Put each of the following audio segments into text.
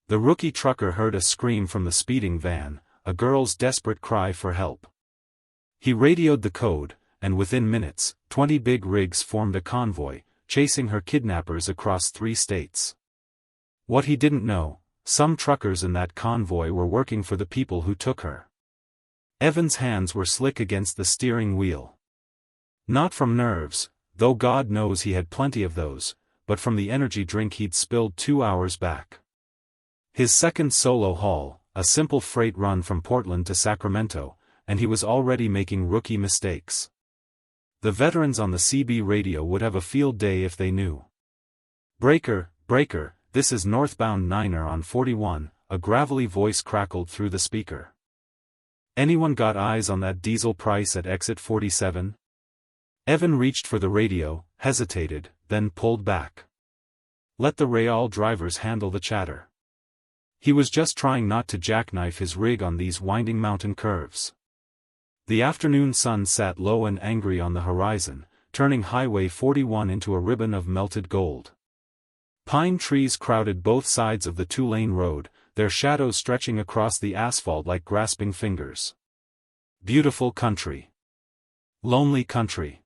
The rookie trucker heard a scream from the speeding van, a girl's desperate cry for help. He radioed the code, and within minutes, 20 big rigs formed a convoy, chasing her kidnappers across 3 states. What he didn't know, some truckers in that convoy were working for the people who took her. Evan's hands were slick against the steering wheel. Not from nerves, though God knows he had plenty of those, but from the energy drink he'd spilled 2 hours back. His second solo haul, a simple freight run from Portland to Sacramento, and he was already making rookie mistakes. The veterans on the CB radio would have a field day if they knew. "Breaker, breaker, this is northbound 9er on 41, a gravelly voice crackled through the speaker. "Anyone got eyes on that diesel price at exit 47? Evan reached for the radio, hesitated, then pulled back. Let the Real drivers handle the chatter. He was just trying not to jackknife his rig on these winding mountain curves. The afternoon sun sat low and angry on the horizon, turning Highway 41 into a ribbon of melted gold. Pine trees crowded both sides of the 2-lane road, their shadows stretching across the asphalt like grasping fingers. Beautiful country. Lonely country.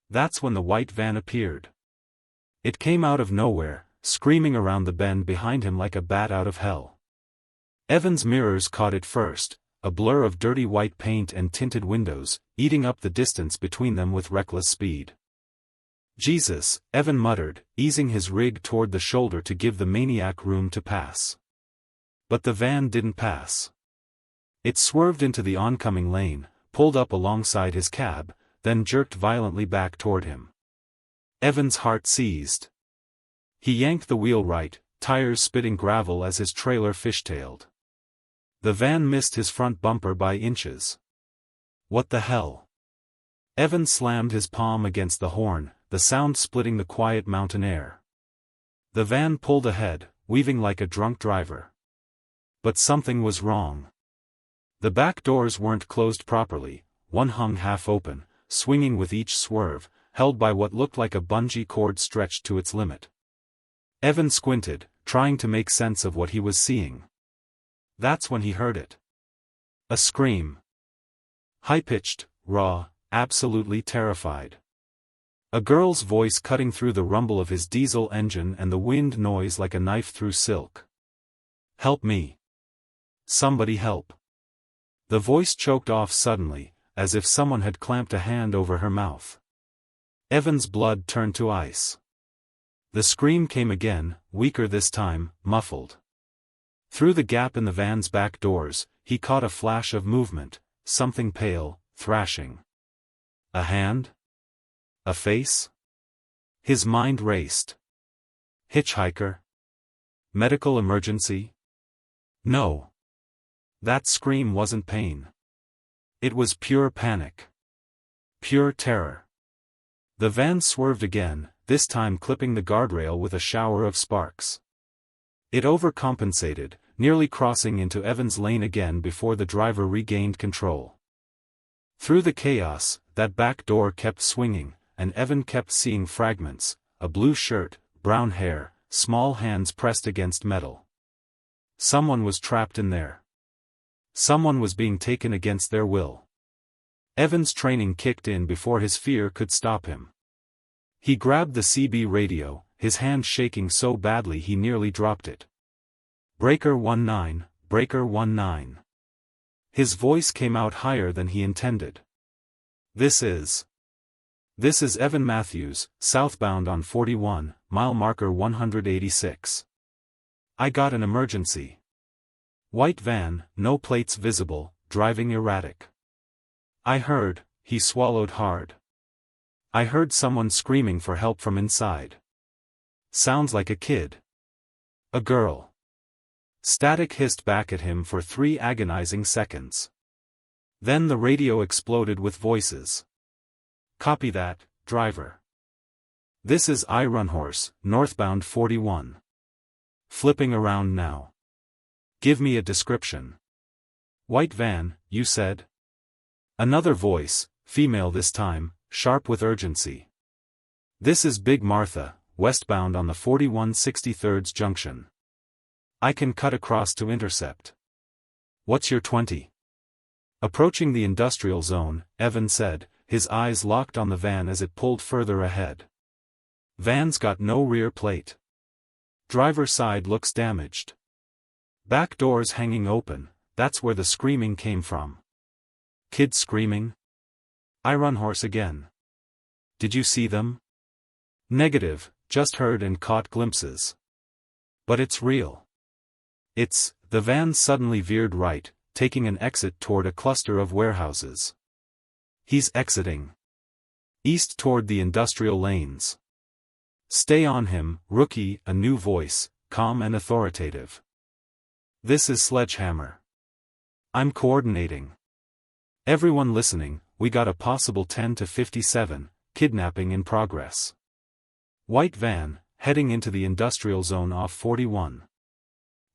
That's when the white van appeared. It came out of nowhere, screaming around the bend behind him like a bat out of hell. Evan's mirrors caught it first, a blur of dirty white paint and tinted windows, eating up the distance between them with reckless speed. "Jesus," Evan muttered, easing his rig toward the shoulder to give the maniac room to pass. But the van didn't pass. It swerved into the oncoming lane, pulled up alongside his cab, then jerked violently back toward him. Evan's heart seized. He yanked the wheel right, tires spitting gravel as his trailer fishtailed. The van missed his front bumper by inches. What the hell? Evan slammed his palm against the horn, the sound splitting the quiet mountain air. The van pulled ahead, weaving like a drunk driver. But something was wrong. The back doors weren't closed properly, one hung half open, swinging with each swerve, held by what looked like a bungee cord stretched to its limit. Evan squinted, trying to make sense of what he was seeing. That's when he heard it. A scream. High-pitched, raw, absolutely terrified. A girl's voice cutting through the rumble of his diesel engine and the wind noise like a knife through silk. "Help me. Somebody help." The voice choked off suddenly, as if someone had clamped a hand over her mouth. Evan's blood turned to ice. The scream came again, weaker this time, muffled. Through the gap in the van's back doors, he caught a flash of movement, something pale, thrashing. A hand? A face? His mind raced. Hitchhiker? Medical emergency? No. That scream wasn't pain. It was pure panic. Pure terror. The van swerved again, this time clipping the guardrail with a shower of sparks. It overcompensated, nearly crossing into Evan's lane again before the driver regained control. Through the chaos, that back door kept swinging, and Evan kept seeing fragments, a blue shirt, brown hair, small hands pressed against metal. Someone was trapped in there. Someone was being taken against their will. Evan's training kicked in before his fear could stop him. He grabbed the CB radio, his hand shaking so badly he nearly dropped it. "Breaker 19, Breaker 19. His voice came out higher than he intended. This is Evan Matthews, southbound on 41, mile marker 186. I got an emergency. White van, no plates visible, driving erratic. I heard," he swallowed hard. "I heard someone screaming for help from inside. Sounds like a kid. A girl." Static hissed back at him for 3 agonizing seconds. Then the radio exploded with voices. "Copy that, driver. This is Ironhorse, northbound 41. Flipping around now. Give me a description." "White van, you said?" Another voice, female this time, sharp with urgency. "This is Big Martha, westbound on the 4163rd junction. I can cut across to intercept. What's your 20? Approaching the industrial zone, Evan said, his eyes locked on the van as it pulled further ahead. Van's got no rear plate. Driver's side looks damaged. Back doors hanging open, that's where the screaming came from. Kids screaming? I run horse again. Did you see them? Negative, just heard and caught glimpses. But it's real. The van suddenly veered right, taking an exit toward a cluster of warehouses. He's exiting. East toward the industrial lanes. Stay on him, rookie, a new voice, calm and authoritative. This is Sledgehammer. I'm coordinating. Everyone listening, we got a possible 10 to 57, kidnapping in progress. White van, heading into the industrial zone off 41.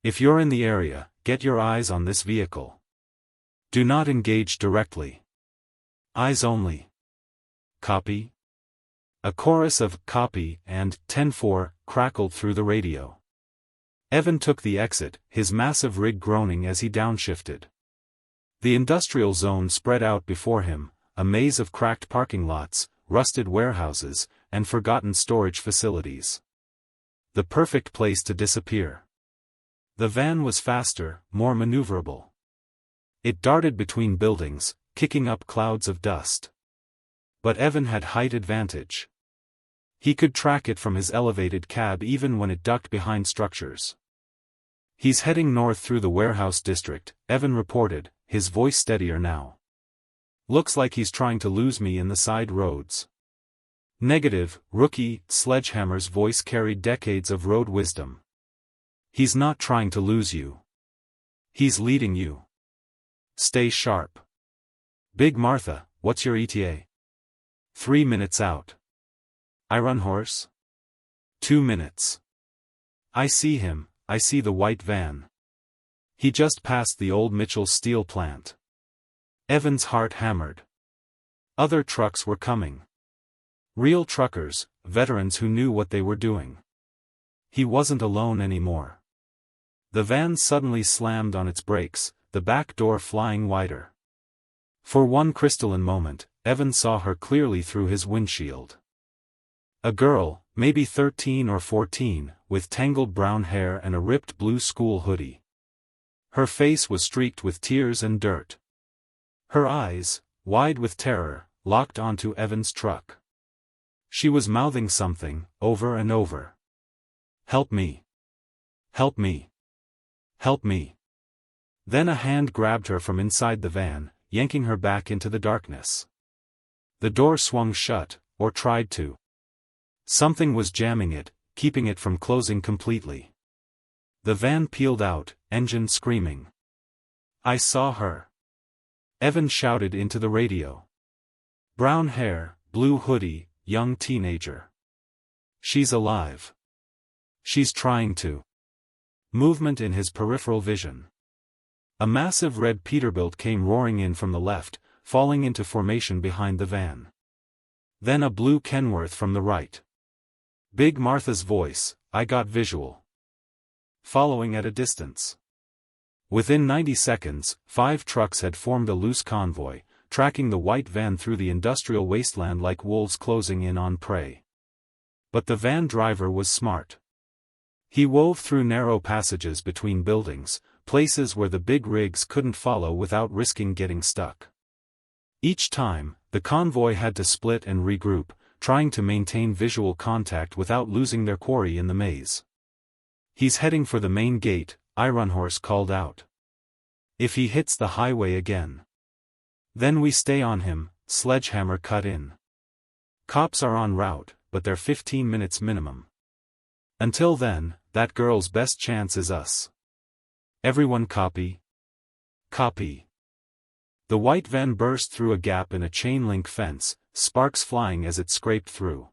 If you're in the area, get your eyes on this vehicle. Do not engage directly. Eyes only. Copy? A chorus of "copy" and 10-4 crackled through the radio. Evan took the exit, his massive rig groaning as he downshifted. The industrial zone spread out before him, a maze of cracked parking lots, rusted warehouses, and forgotten storage facilities. The perfect place to disappear. The van was faster, more maneuverable. It darted between buildings, kicking up clouds of dust. But Evan had height advantage. He could track it from his elevated cab even when it ducked behind structures. He's heading north through the warehouse district, Evan reported, his voice steadier now. Looks like he's trying to lose me in the side roads. Negative, rookie, Sledgehammer's voice carried decades of road wisdom. He's not trying to lose you. He's leading you. Stay sharp. Big Martha, what's your ETA? 3 minutes out. I run horse? 2 minutes. I see him, I see the white van. He just passed the old Mitchell steel plant. Evan's heart hammered. Other trucks were coming. Real truckers, veterans who knew what they were doing. He wasn't alone anymore. The van suddenly slammed on its brakes, the back door flying wider. For one crystalline moment, Evan saw her clearly through his windshield. A girl, maybe 13 or 14, with tangled brown hair and a ripped blue school hoodie. Her face was streaked with tears and dirt. Her eyes, wide with terror, locked onto Evan's truck. She was mouthing something, over and over. Help me. Help me. Help me. Then a hand grabbed her from inside the van, yanking her back into the darkness. The door swung shut, or tried to. Something was jamming it, keeping it from closing completely. The van peeled out, engine screaming. I saw her. Evan shouted into the radio. Brown hair, blue hoodie, young teenager. She's alive. She's trying to. Movement in his peripheral vision. A massive red Peterbilt came roaring in from the left, falling into formation behind the van. Then a blue Kenworth from the right. Big Martha's voice, I got visual. Following at a distance. Within 90 seconds, 5 trucks had formed a loose convoy, tracking the white van through the industrial wasteland like wolves closing in on prey. But the van driver was smart. He wove through narrow passages between buildings, places where the big rigs couldn't follow without risking getting stuck. Each time, the convoy had to split and regroup, trying to maintain visual contact without losing their quarry in the maze. He's heading for the main gate, Ironhorse called out. If he hits the highway again. Then we stay on him, Sledgehammer cut in. Cops are en route, but they're 15 minutes minimum. Until then, that girl's best chance is us. Everyone copy? Copy. The white van burst through a gap in a chain-link fence, sparks flying as it scraped through.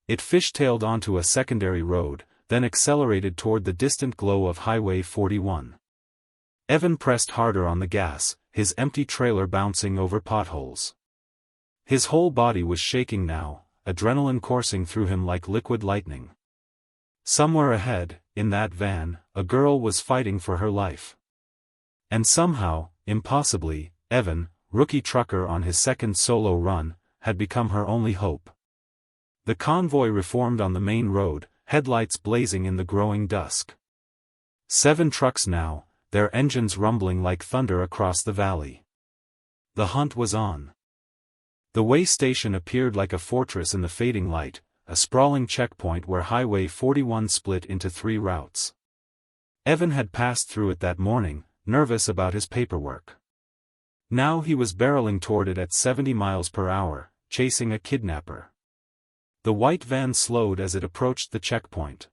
It fishtailed onto a secondary road, then accelerated toward the distant glow of Highway 41. Evan pressed harder on the gas, his empty trailer bouncing over potholes. His whole body was shaking now, adrenaline coursing through him like liquid lightning. Somewhere ahead, in that van, a girl was fighting for her life. And somehow, impossibly, Evan, rookie trucker on his second solo run, had become her only hope. The convoy reformed on the main road, headlights blazing in the growing dusk. 7 trucks now, their engines rumbling like thunder across the valley. The hunt was on. The way station appeared like a fortress in the fading light, a sprawling checkpoint where Highway 41 split into 3 routes. Evan had passed through it that morning, nervous about his paperwork. Now he was barreling toward it at 70 miles per hour, chasing a kidnapper. The white van slowed as it approached the checkpoint.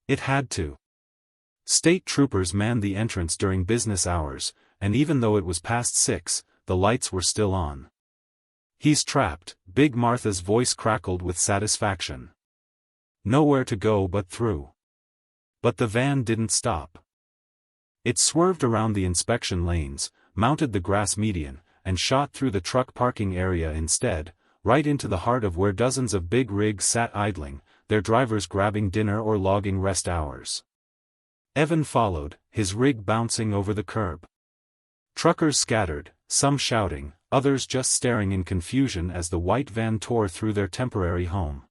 It had to. State troopers manned the entrance during business hours, and even though it was past 6, the lights were still on. "He's trapped," Big Martha's voice crackled with satisfaction. "Nowhere to go but through." But the van didn't stop. It swerved around the inspection lanes, mounted the grass median, and shot through the truck parking area instead, right into the heart of where dozens of big rigs sat idling, their drivers grabbing dinner or logging rest hours. Evan followed, his rig bouncing over the curb. Truckers scattered, some shouting, others just staring in confusion as the white van tore through their temporary home.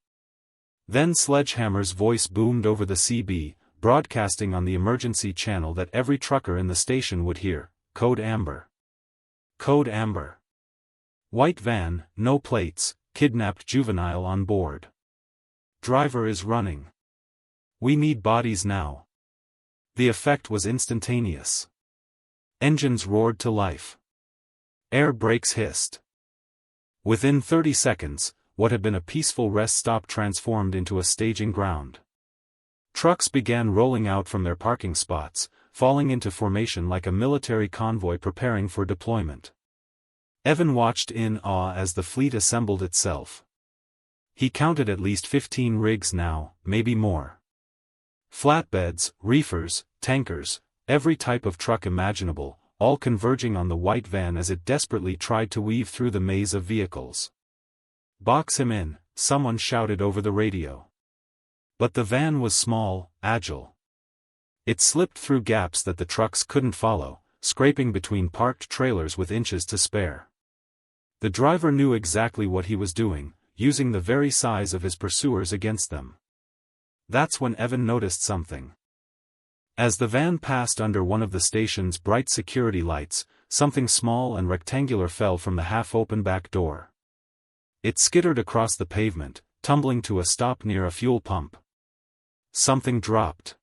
Then Sledgehammer's voice boomed over the CB, broadcasting on the emergency channel that every trucker in the station would hear: "Code Amber. Code Amber. White van, no plates, kidnapped juvenile on board. Driver is running. We need bodies now." The effect was instantaneous. Engines roared to life. Air brakes hissed. Within 30 seconds, what had been a peaceful rest stop transformed into a staging ground. Trucks began rolling out from their parking spots, falling into formation like a military convoy preparing for deployment. Evan watched in awe as the fleet assembled itself. He counted at least 15 rigs now, maybe more. Flatbeds, reefers, tankers, every type of truck imaginable, all converging on the white van as it desperately tried to weave through the maze of vehicles. "Box him in," someone shouted over the radio. But the van was small, agile. It slipped through gaps that the trucks couldn't follow, scraping between parked trailers with inches to spare. The driver knew exactly what he was doing, using the very size of his pursuers against them. That's when Evan noticed something. As the van passed under one of the station's bright security lights, something small and rectangular fell from the half-open back door. It skittered across the pavement, tumbling to a stop near a fuel pump. Something dropped.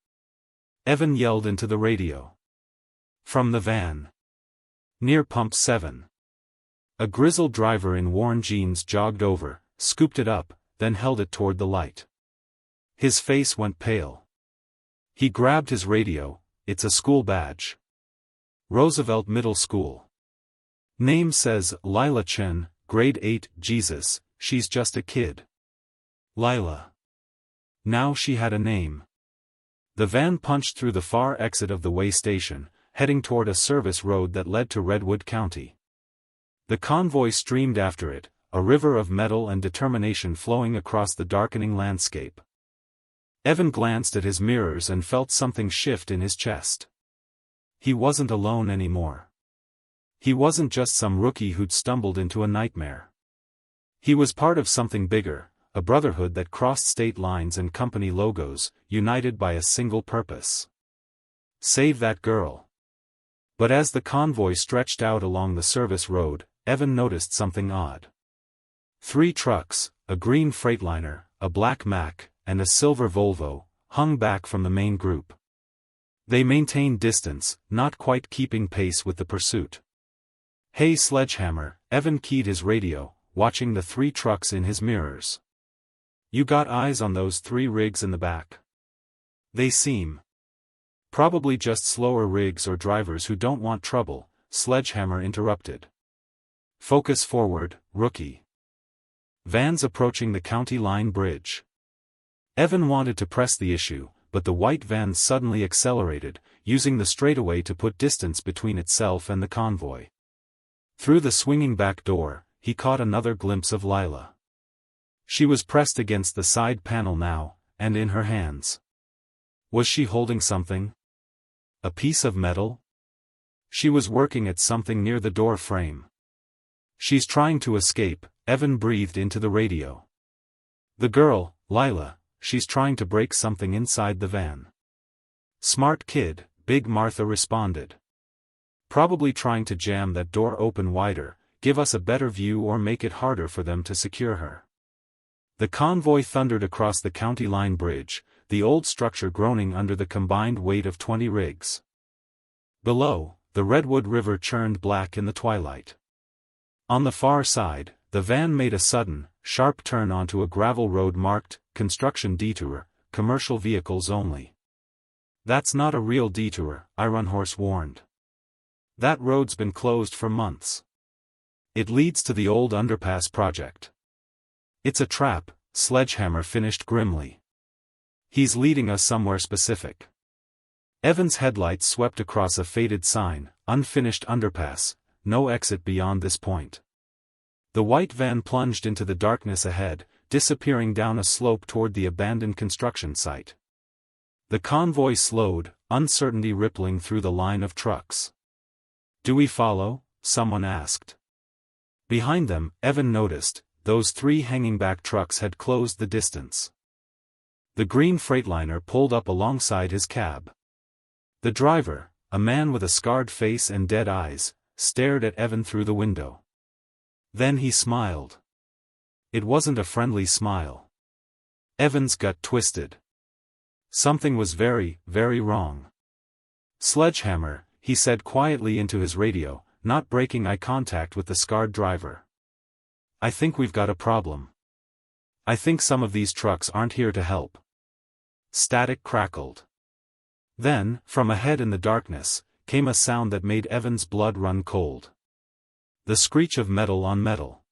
Evan yelled into the radio. From the van. Near pump 7. A grizzled driver in worn jeans jogged over, scooped it up, then held it toward the light. His face went pale. He grabbed his radio. "It's a school badge. Roosevelt Middle School. Name says Lila Chen, grade 8, Jesus, she's just a kid. Lila." Now she had a name. The van punched through the far exit of the way station, heading toward a service road that led to Redwood County. The convoy streamed after it, a river of metal and determination flowing across the darkening landscape. Evan glanced at his mirrors and felt something shift in his chest. He wasn't alone anymore. He wasn't just some rookie who'd stumbled into a nightmare. He was part of something bigger, a brotherhood that crossed state lines and company logos, united by a single purpose. Save that girl. But as the convoy stretched out along the service road, Evan noticed something odd. 3 trucks, a green Freightliner, a black Mack, and a silver Volvo, hung back from the main group. They maintained distance, not quite keeping pace with the pursuit. "Hey Sledgehammer," Evan keyed his radio, watching the 3 trucks in his mirrors. "You got eyes on those 3 rigs in the back? They seem probably just slower rigs or drivers who don't want trouble," Sledgehammer interrupted. "Focus forward, rookie. Van's approaching the county line bridge." Evan wanted to press the issue, but the white van suddenly accelerated, using the straightaway to put distance between itself and the convoy. Through the swinging back door, he caught another glimpse of Lila. She was pressed against the side panel now, and in her hands. Was she holding something? A piece of metal? She was working at something near the door frame. She's trying to escape, Evan breathed into the radio. The girl, Lila, she's trying to break something inside the van. Smart kid, Big Martha responded. Probably trying to jam that door open wider, give us a better view or make it harder for them to secure her. The convoy thundered across the county line bridge, the old structure groaning under the combined weight of 20 rigs. Below, the Redwood River churned black in the twilight. On the far side, the van made a sudden, sharp turn onto a gravel road marked, Construction Detour, Commercial Vehicles Only. That's not a real detour, Ironhorse warned. That road's been closed for months. It leads to the old underpass project. It's a trap, Sledgehammer finished grimly. He's leading us somewhere specific. Evan's headlights swept across a faded sign, unfinished underpass, no exit beyond this point. The white van plunged into the darkness ahead, disappearing down a slope toward the abandoned construction site. The convoy slowed, uncertainty rippling through the line of trucks. Do we follow? Someone asked. Behind them, Evan noticed, those 3 hanging back trucks had closed the distance. The green Freightliner pulled up alongside his cab. The driver, a man with a scarred face and dead eyes, stared at Evan through the window. Then he smiled. It wasn't a friendly smile. Evan's gut twisted. Something was very, very wrong. Sledgehammer, he said quietly into his radio, not breaking eye contact with the scarred driver. I think we've got a problem. I think some of these trucks aren't here to help. Static crackled. Then, from ahead in the darkness, came a sound that made Evan's blood run cold. The screech of metal on metal.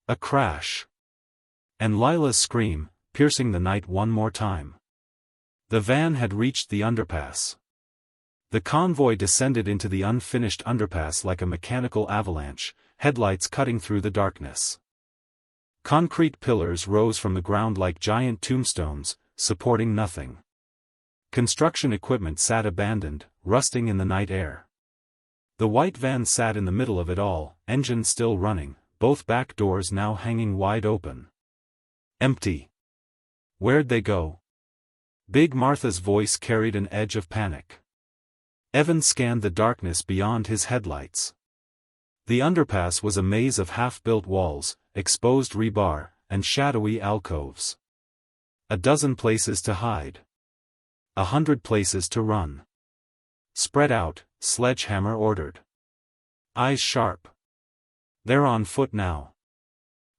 A crash. And Lila's scream, piercing the night one more time. The van had reached the underpass. The convoy descended into the unfinished underpass like a mechanical avalanche, headlights cutting through the darkness. Concrete pillars rose from the ground like giant tombstones, supporting nothing. Construction equipment sat abandoned, rusting in the night air. The white van sat in the middle of it all, engine still running, both back doors now hanging wide open. Empty. Where'd they go? Big Martha's voice carried an edge of panic. Evan scanned the darkness beyond his headlights. The underpass was a maze of half-built walls, exposed rebar, and shadowy alcoves. A dozen places to hide. 100 places to run. Spread out, Sledgehammer ordered. Eyes sharp. They're on foot now.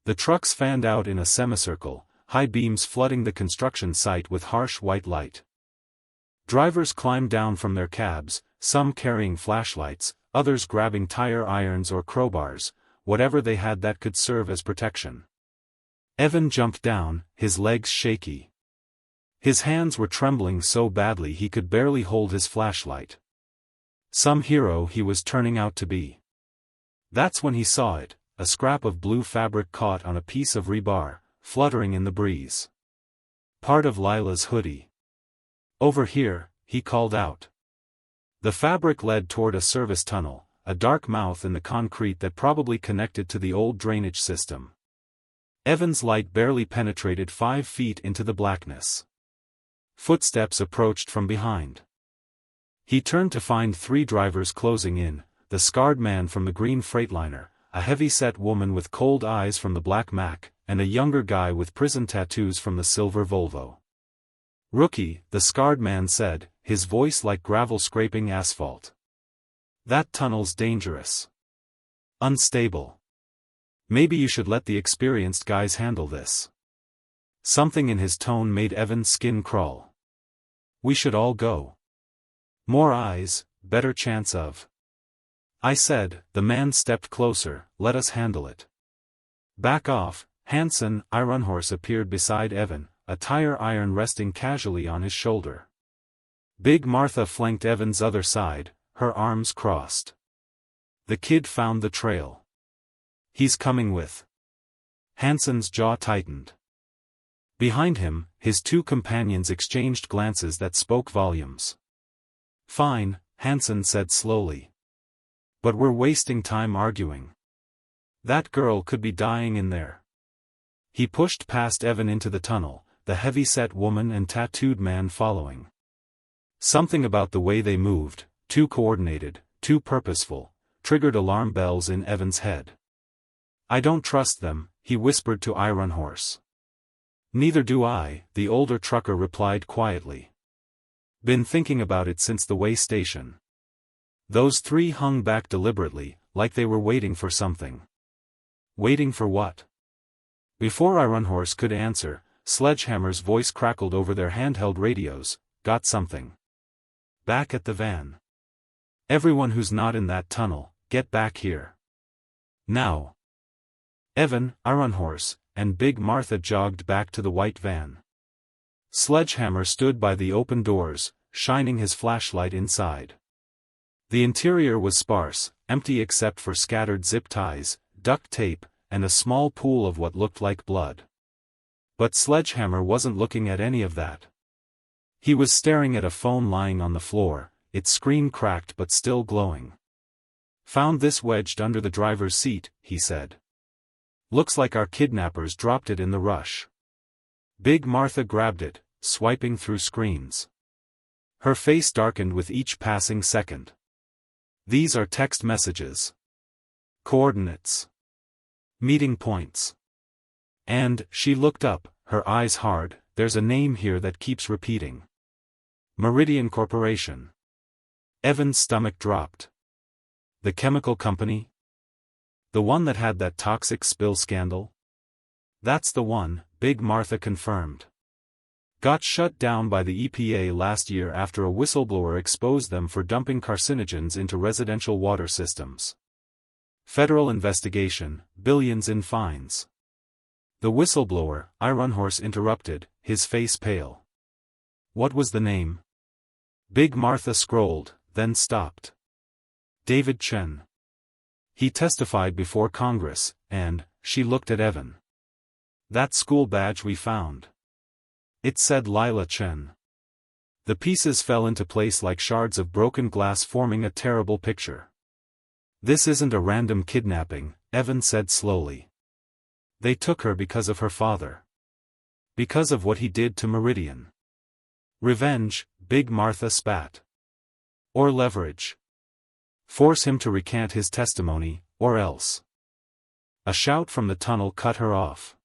The trucks fanned out in a semicircle, high beams flooding the construction site with harsh white light. Drivers climbed down from their cabs, some carrying flashlights, others grabbing tire irons or crowbars, whatever they had that could serve as protection. Evan jumped down, his legs shaky. His hands were trembling so badly he could barely hold his flashlight. Some hero he was turning out to be. That's when he saw it, a scrap of blue fabric caught on a piece of rebar, fluttering in the breeze. Part of Lila's hoodie. Over here, he called out. The fabric led toward a service tunnel, a dark mouth in the concrete that probably connected to the old drainage system. Evan's light barely penetrated 5 feet into the blackness. Footsteps approached from behind. He turned to find 3 drivers closing in, the scarred man from the green Freightliner, a heavy-set woman with cold eyes from the black Mac, and a younger guy with prison tattoos from the silver Volvo. Rookie, the scarred man said, his voice like gravel scraping asphalt. That tunnel's dangerous. Unstable. Maybe you should let the experienced guys handle this. Something in his tone made Evan's skin crawl. We should all go. More eyes, better chance of. I said, the man stepped closer, let us handle it. Back off. Hanson, Ironhorse appeared beside Evan, a tire iron resting casually on his shoulder. Big Martha flanked Evan's other side, her arms crossed. The kid found the trail. He's coming with. Hanson's jaw tightened. Behind him, his two companions exchanged glances that spoke volumes. "Fine," Hansen said slowly. "But we're wasting time arguing. That girl could be dying in there." He pushed past Evan into the tunnel, the heavy-set woman and tattooed man following. Something about the way they moved, too coordinated, too purposeful, triggered alarm bells in Evan's head. "I don't trust them," he whispered to Ironhorse. "Neither do I," the older trucker replied quietly. "Been thinking about it since the way station." Those three hung back deliberately, like they were waiting for something. Waiting for what? Before Ironhorse could answer, Sledgehammer's voice crackled over their handheld radios. "Got something. Back at the van. Everyone who's not in that tunnel, get back here. Now." Evan, Ironhorse, and Big Martha jogged back to the white van. Sledgehammer stood by the open doors, shining his flashlight inside. The interior was sparse, empty except for scattered zip ties, duct tape, and a small pool of what looked like blood. But Sledgehammer wasn't looking at any of that. He was staring at a phone lying on the floor, its screen cracked but still glowing. "Found this wedged under the driver's seat," he said. "Looks like our kidnappers dropped it in the rush." Big Martha grabbed it, swiping through screens. Her face darkened with each passing second. "These are text messages. Coordinates. Meeting points." And, she looked up, her eyes hard, "There's a name here that keeps repeating. Meridian Corporation." Evan's stomach dropped. "The chemical company? The one that had that toxic spill scandal?" "That's the one," Big Martha confirmed. "Got shut down by the EPA last year after a whistleblower exposed them for dumping carcinogens into residential water systems. Federal investigation, billions in fines." "The whistleblower," Ironhorse interrupted, his face pale. "What was the name?" Big Martha scrolled, then stopped. "David Chen. He testified before Congress," and, she looked at Evan. "That school badge we found. It said Lila Chen." The pieces fell into place like shards of broken glass forming a terrible picture. "This isn't a random kidnapping," Evan said slowly. "They took her because of her father. Because of what he did to Meridian. Revenge," Big Martha spat. "Or leverage. Force him to recant his testimony, or else." A shout from the tunnel cut her off.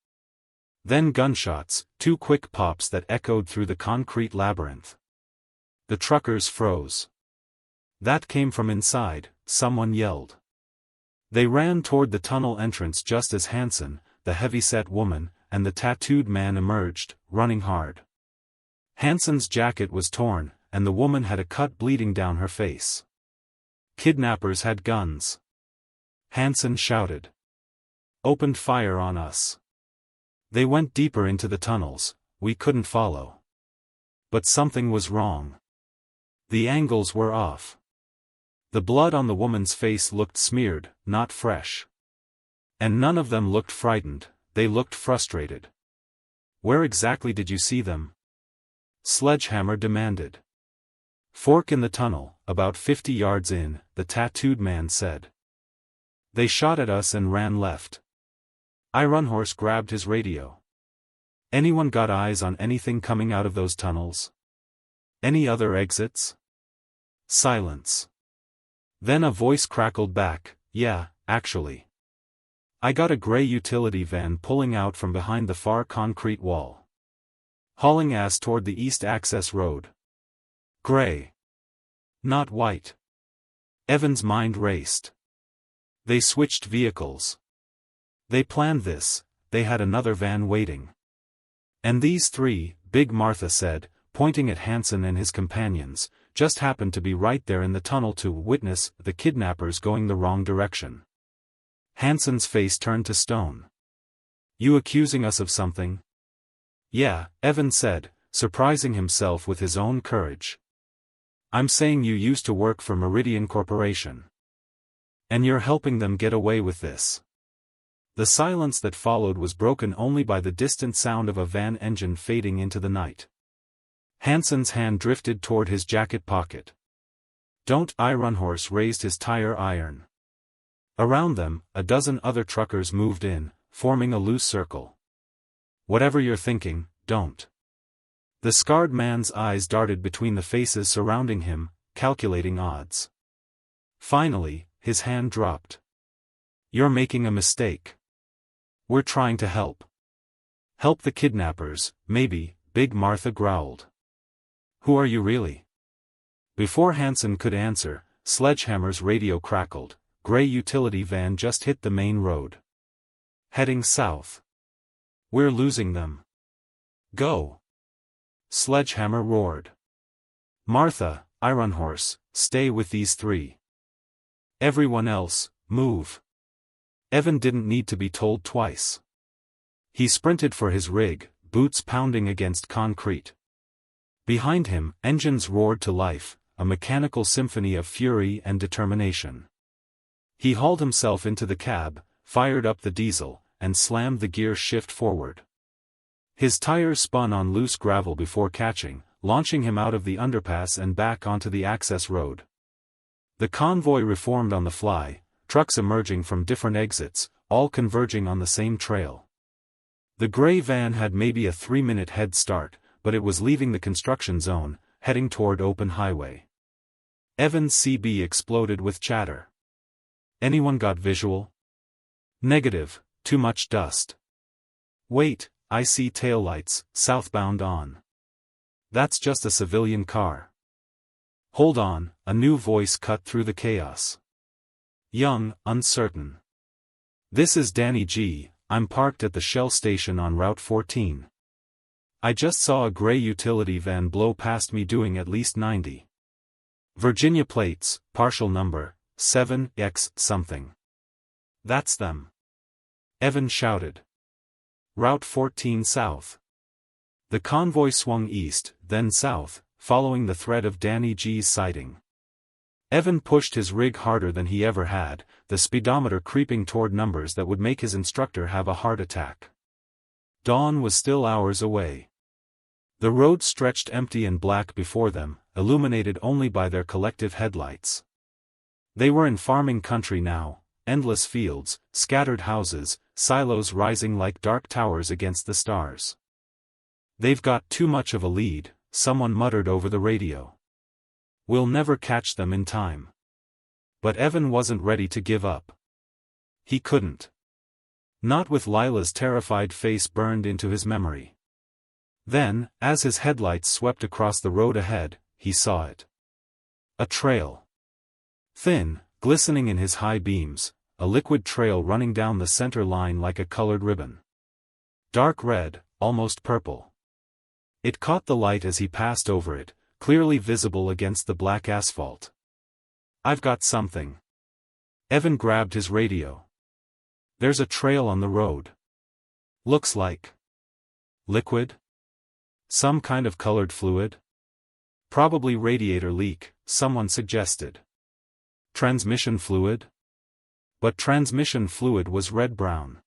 Then gunshots, two quick pops that echoed through the concrete labyrinth. The truckers froze. That came from inside, someone yelled. They ran toward the tunnel entrance just as Hansen, the heavy-set woman, and the tattooed man emerged, running hard. Hansen's jacket was torn, and the woman had a cut bleeding down her face. "Kidnappers had guns," Hansen shouted. "Opened fire on us. They went deeper into the tunnels, we couldn't follow. But something was wrong. The angles were off. The blood on the woman's face looked smeared, not fresh. And none of them looked frightened, they looked frustrated." "Where exactly did you see them?" Sledgehammer demanded. "Fork in the tunnel, about 50 yards in," the tattooed man said. "They shot at us and ran left." Ironhorse grabbed his radio. "Anyone got eyes on anything coming out of those tunnels? Any other exits?" Silence. Then a voice crackled back, "Yeah, actually. I got a gray utility van pulling out from behind the far concrete wall. Hauling ass toward the east access road. Gray. Not white." Evan's mind raced. They switched vehicles. They planned this, they had another van waiting. And these three, Big Martha said, pointing at Hansen and his companions, just happened to be right there in the tunnel to witness the kidnappers going the wrong direction. Hansen's face turned to stone. "You accusing us of something?" "Yeah," Evan said, surprising himself with his own courage. "I'm saying you used to work for Meridian Corporation. And you're helping them get away with this. The silence that followed was broken only by the distant sound of a van engine fading into the night. Hansen's hand drifted toward his jacket pocket. "Don't!" Ironhorse raised his tire iron. Around them, a dozen other truckers moved in, forming a loose circle. "Whatever you're thinking, don't." The scarred man's eyes darted between the faces surrounding him, calculating odds. Finally, his hand dropped. "You're making a mistake. We're trying to help." "Help the kidnappers, maybe," Big Martha growled. "Who are you really?" Before Hansen could answer, Sledgehammer's radio crackled. "Gray utility van just hit the main road. Heading south. We're losing them. Go!" Sledgehammer roared. "Martha, Ironhorse, stay with these three. Everyone else, move." Evan didn't need to be told twice. He sprinted for his rig, boots pounding against concrete. Behind him, engines roared to life, a mechanical symphony of fury and determination. He hauled himself into the cab, fired up the diesel, and slammed the gear shift forward. His tires spun on loose gravel before catching, launching him out of the underpass and back onto the access road. The convoy reformed on the fly, trucks emerging from different exits, all converging on the same trail. The gray van had maybe a 3-minute head start, but it was leaving the construction zone, heading toward open highway. Evan's CB exploded with chatter. "Anyone got visual?" "Negative, too much dust." "Wait, I see taillights, southbound on." "That's just a civilian car." "Hold on," a new voice cut through the chaos. Young, uncertain. "This is Danny G. I'm parked at the Shell station on Route 14. I just saw a gray utility van blow past me doing at least 90. Virginia plates, partial number, 7X something." "That's them." Evan shouted. "Route 14 south." The convoy swung east, then south, following the thread of Danny G's sighting. Evan pushed his rig harder than he ever had, the speedometer creeping toward numbers that would make his instructor have a heart attack. Dawn was still hours away. The road stretched empty and black before them, illuminated only by their collective headlights. They were in farming country now, endless fields, scattered houses, silos rising like dark towers against the stars. "They've got too much of a lead," someone muttered over the radio. "We'll never catch them in time." But Evan wasn't ready to give up. He couldn't. Not with Lila's terrified face burned into his memory. Then, as his headlights swept across the road ahead, he saw it. A trail. Thin, glistening in his high beams, a liquid trail running down the center line like a colored ribbon. Dark red, almost purple. It caught the light as he passed over it, clearly visible against the black asphalt. "I've got something." Evan grabbed his radio. "There's a trail on the road. Looks like liquid? Some kind of colored fluid? Probably radiator leak," someone suggested. "Transmission fluid?" But transmission fluid was red-brown.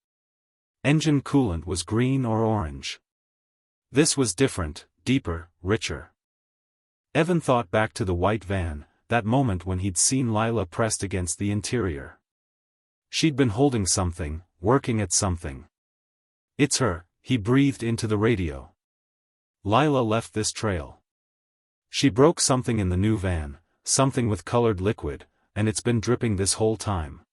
Engine coolant was green or orange. This was different, deeper, richer. Evan thought back to the white van, that moment when he'd seen Lila pressed against the interior. She'd been holding something, working at something. "It's her," he breathed into the radio. "Lila left this trail. She broke something in the new van, something with colored liquid, and it's been dripping this whole time.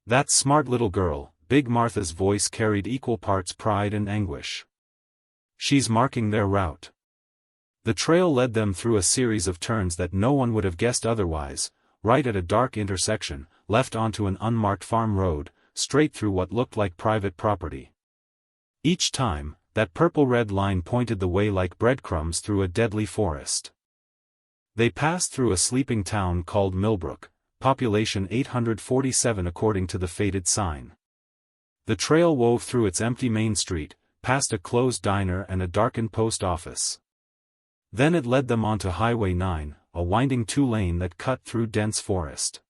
That smart little girl," Big Martha's voice carried equal parts pride and anguish. "She's marking their route." The trail led them through a series of turns that no one would have guessed otherwise, right at a dark intersection, left onto an unmarked farm road, straight through what looked like private property. Each time, that purple-red line pointed the way like breadcrumbs through a deadly forest. They passed through a sleeping town called Millbrook, population 847 according to the faded sign. The trail wove through its empty main street, past a closed diner and a darkened post office. Then it led them onto Highway 9, a winding two-lane that cut through dense forest.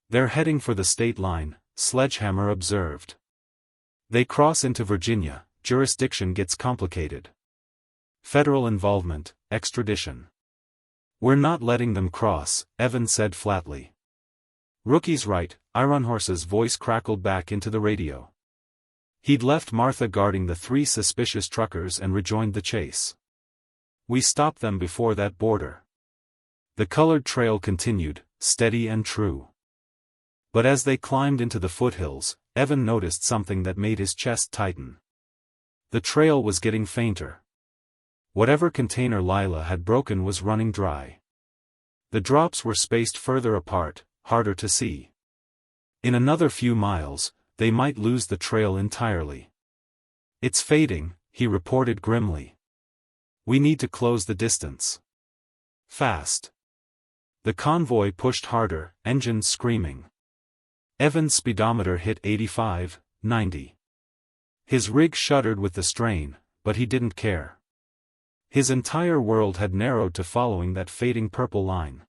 "They're heading for the state line," Sledgehammer observed. They cross into Virginia, jurisdiction gets complicated. Federal involvement, extradition. We're not letting them cross, Evan said flatly. Rookie's right, Ironhorse's voice crackled back into the radio. He'd left Martha guarding the 3 suspicious truckers and rejoined the chase. We stopped them before that border. The colored trail continued, steady and true. But as they climbed into the foothills, Evan noticed something that made his chest tighten. The trail was getting fainter. Whatever container Lila had broken was running dry. The drops were spaced further apart, harder to see. In another few miles, they might lose the trail entirely. It's fading, he reported grimly. We need to close the distance. Fast. The convoy pushed harder, engines screaming. Evan's speedometer hit 85, 90. His rig shuddered with the strain, but he didn't care. His entire world had narrowed to following that fading purple line.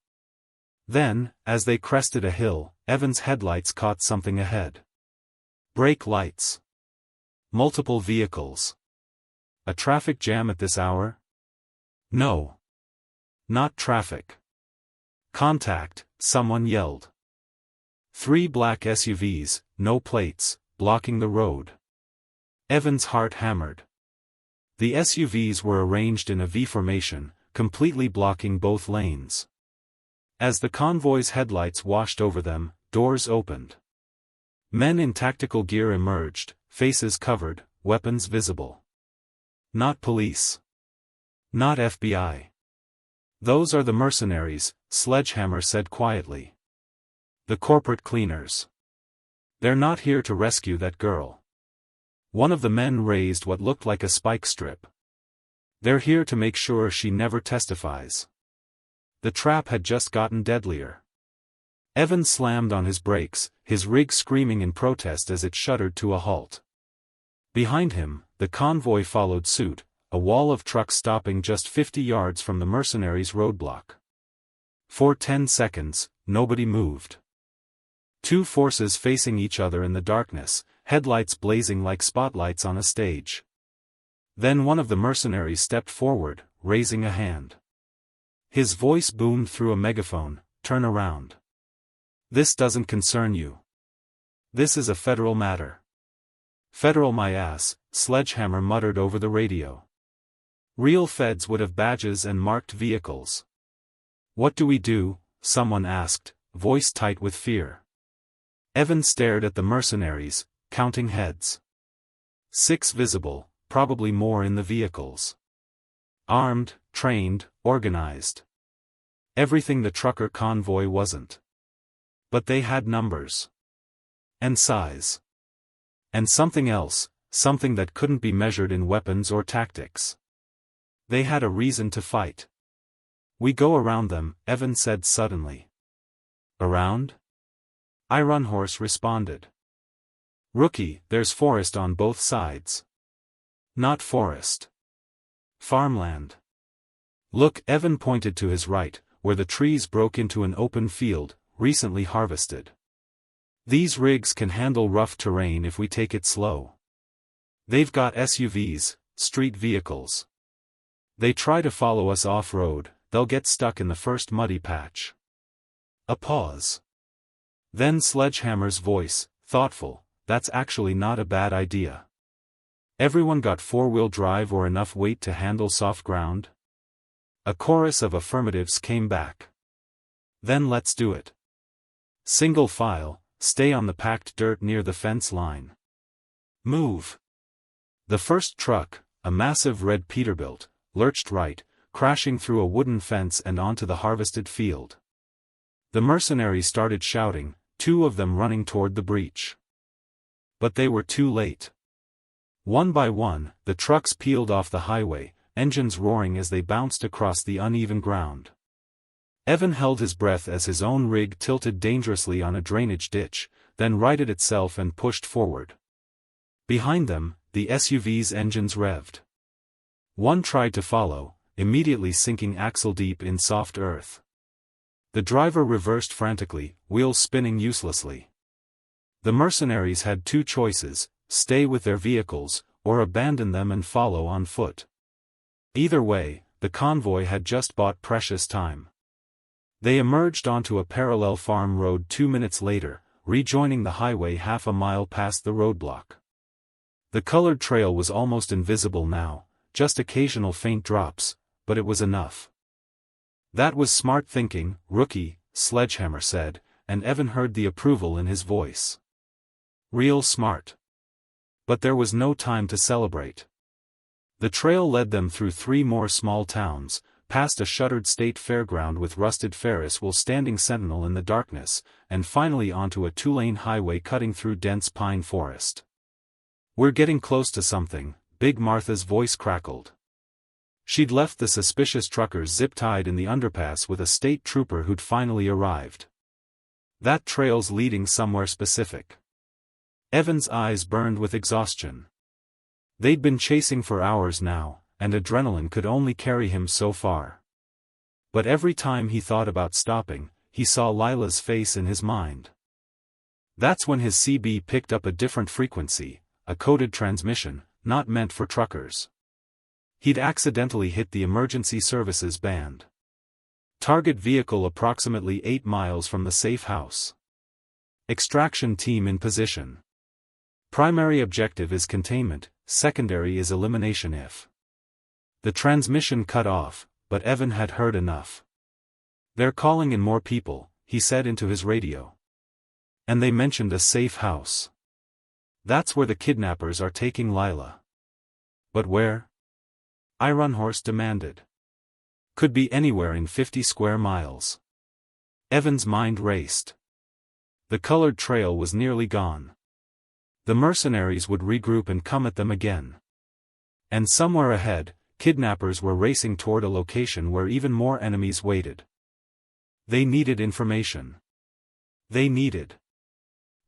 Then, as they crested a hill, Evan's headlights caught something ahead. Brake lights. Multiple vehicles. A traffic jam at this hour? No. Not traffic. Contact, someone yelled. 3 black SUVs, no plates, blocking the road. Evan's heart hammered. The SUVs were arranged in a V formation, completely blocking both lanes. As the convoy's headlights washed over them, doors opened. Men in tactical gear emerged, faces covered, weapons visible. Not police. Not FBI. Those are the mercenaries, Sledgehammer said quietly. The corporate cleaners. They're not here to rescue that girl. One of the men raised what looked like a spike strip. They're here to make sure she never testifies. The trap had just gotten deadlier. Evan slammed on his brakes, his rig screaming in protest as it shuddered to a halt. Behind him, the convoy followed suit, a wall of trucks stopping just 50 yards from the mercenaries' roadblock. For 10 seconds, nobody moved. 2 forces facing each other in the darkness, headlights blazing like spotlights on a stage. Then one of the mercenaries stepped forward, raising a hand. His voice boomed through a megaphone, "Turn around. This doesn't concern you. This is a federal matter." "Federal my ass," Sledgehammer muttered over the radio. "Real feds would have badges and marked vehicles." "What do we do?" someone asked, voice tight with fear. Evan stared at the mercenaries, counting heads. 6 visible, probably more in the vehicles. Armed, trained, organized. Everything the trucker convoy wasn't. But they had numbers. And size. And something else, something that couldn't be measured in weapons or tactics. They had a reason to fight. "We go around them," Evan said suddenly. "Around?" Ironhorse responded. "Rookie, there's forest on both sides." "Not forest. Farmland." "Look," Evan pointed to his right, where the trees broke into an open field, recently harvested. "These rigs can handle rough terrain if we take it slow. They've got SUVs, street vehicles. They try to follow us off-road, they'll get stuck in the first muddy patch." A pause. Then Sledgehammer's voice, thoughtful, "That's actually not a bad idea. Everyone got 4-wheel drive or enough weight to handle soft ground?" A chorus of affirmatives came back. "Then let's do it. Single file, stay on the packed dirt near the fence line. Move." The first truck, a massive red Peterbilt, lurched right, crashing through a wooden fence and onto the harvested field. The mercenaries started shouting, 2 of them running toward the breach. But they were too late. One by one, the trucks peeled off the highway, engines roaring as they bounced across the uneven ground. Evan held his breath as his own rig tilted dangerously on a drainage ditch, then righted itself and pushed forward. Behind them, the SUV's engines revved. One tried to follow, immediately sinking axle-deep in soft earth. The driver reversed frantically, wheels spinning uselessly. The mercenaries had 2 choices, stay with their vehicles, or abandon them and follow on foot. Either way, the convoy had just bought precious time. They emerged onto a parallel farm road 2 minutes later, rejoining the highway half a mile past the roadblock. The colored trail was almost invisible now, just occasional faint drops, but it was enough. "That was smart thinking, rookie," Sledgehammer said, and Evan heard the approval in his voice. "Real smart." But there was no time to celebrate. The trail led them through 3 more small towns, past a shuttered state fairground with rusted Ferris wheel standing sentinel in the darkness, and finally onto a 2-lane highway cutting through dense pine forest. "We're getting close to something," Big Martha's voice crackled. She'd left the suspicious truckers zip-tied in the underpass with a state trooper who'd finally arrived. "That trail's leading somewhere specific." Evan's eyes burned with exhaustion. They'd been chasing for hours now, and adrenaline could only carry him so far. But every time he thought about stopping, he saw Lila's face in his mind. That's when his CB picked up a different frequency, a coded transmission, not meant for truckers. He'd accidentally hit the emergency services band. Target vehicle approximately 8 miles from the safe house. Extraction team in position. Primary objective is containment, secondary is elimination if. The transmission cut off, but Evan had heard enough. "They're calling in more people," he said into his radio. "And they mentioned a safe house. That's where the kidnappers are taking Lila." "But where?" Ironhorse demanded. "Could be anywhere in 50 square miles." Evan's mind raced. The colored trail was nearly gone. The mercenaries would regroup and come at them again. And somewhere ahead, kidnappers were racing toward a location where even more enemies waited. They needed information. They needed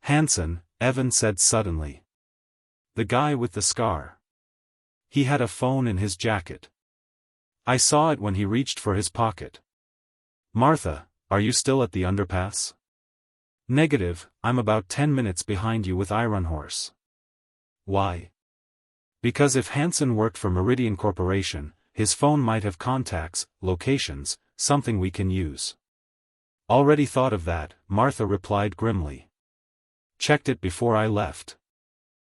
Hansen, Evan said suddenly. "The guy with the scar. He had a phone in his jacket. I saw it when he reached for his pocket." "Martha, are you still at the underpass?" "Negative, I'm about 10 minutes behind you with Ironhorse." "Why?" "Because if Hansen worked for Meridian Corporation, his phone might have contacts, locations, something we can use." "Already thought of that," Martha replied grimly. "Checked it before I left.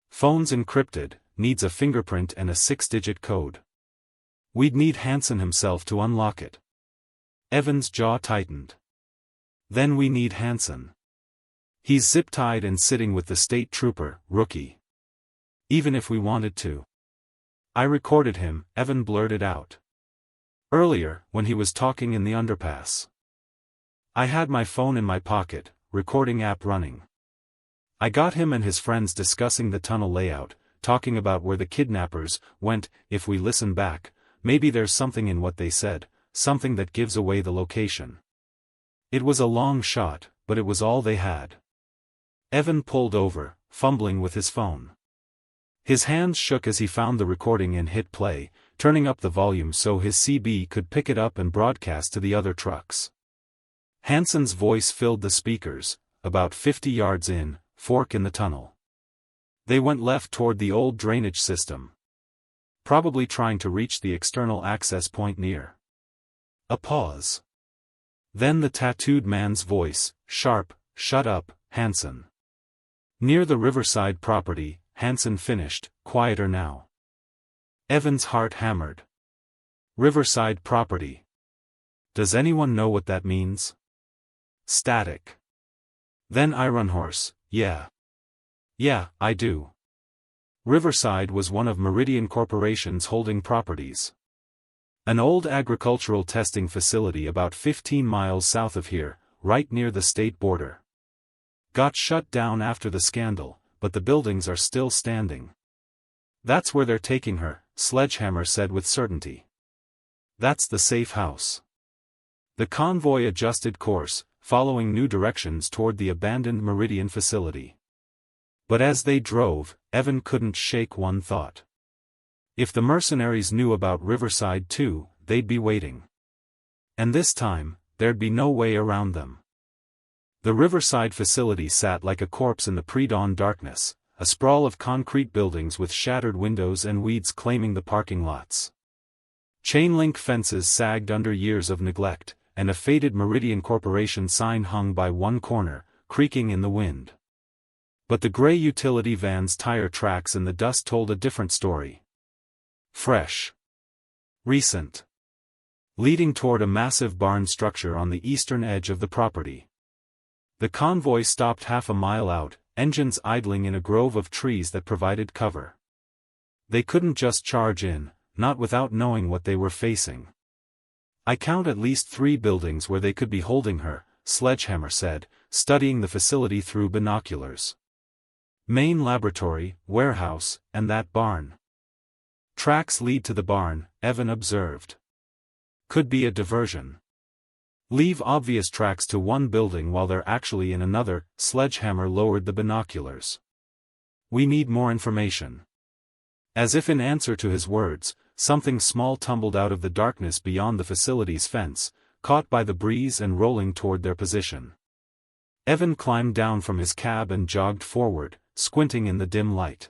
Phone's encrypted, needs a fingerprint and a 6-digit code. We'd need Hansen himself to unlock it." Evan's jaw tightened. "Then we need Hansen. He's zip-tied and sitting with the state trooper, rookie. Even if we wanted to." "I recorded him," Evan blurted out. "Earlier, when he was talking in the underpass. I had my phone in my pocket, recording app running. I got him and his friends discussing the tunnel layout, talking about where the kidnappers went. If we listen back, maybe there's something in what they said, something that gives away the location." It was a long shot, but it was all they had. Evan pulled over, fumbling with his phone. His hands shook as he found the recording and hit play, turning up the volume so his CB could pick it up and broadcast to the other trucks. Hansen's voice filled the speakers, about 50 yards in, fork in the tunnel. They went left toward the old drainage system. Probably trying to reach the external access point near. A pause. Then the tattooed man's voice, sharp, "Shut up, Hansen." "Near the Riverside property," Hansen finished, quieter now. Evan's heart hammered. Riverside property. Does anyone know what that means? Static. Then Ironhorse, "Yeah. Yeah, I do. Riverside was one of Meridian Corporation's holding properties. An old agricultural testing facility about 15 miles south of here, right near the state border. Got shut down after the scandal, but the buildings are still standing. That's where they're taking her," Sledgehammer said with certainty. "That's the safe house." The convoy adjusted course, following new directions toward the abandoned Meridian facility. But as they drove, Evan couldn't shake one thought. If the mercenaries knew about Riverside too, they'd be waiting. And this time, there'd be no way around them. The Riverside facility sat like a corpse in the pre-dawn darkness, a sprawl of concrete buildings with shattered windows and weeds claiming the parking lots. Chain-link fences sagged under years of neglect, and a faded Meridian Corporation sign hung by one corner, creaking in the wind. But the gray utility van's tire tracks in the dust told a different story. Fresh. Recent. Leading toward a massive barn structure on the eastern edge of the property. The convoy stopped half a mile out, engines idling in a grove of trees that provided cover. They couldn't just charge in, not without knowing what they were facing. "I count at least 3 buildings where they could be holding her," Sledgehammer said, studying the facility through binoculars. "Main laboratory, warehouse, and that barn." "Tracks lead to the barn," Evan observed. "Could be a diversion. Leave obvious tracks to one building while they're actually in another." Sledgehammer lowered the binoculars. "We need more information." As if in answer to his words, something small tumbled out of the darkness beyond the facility's fence, caught by the breeze and rolling toward their position. Evan climbed down from his cab and jogged forward, squinting in the dim light.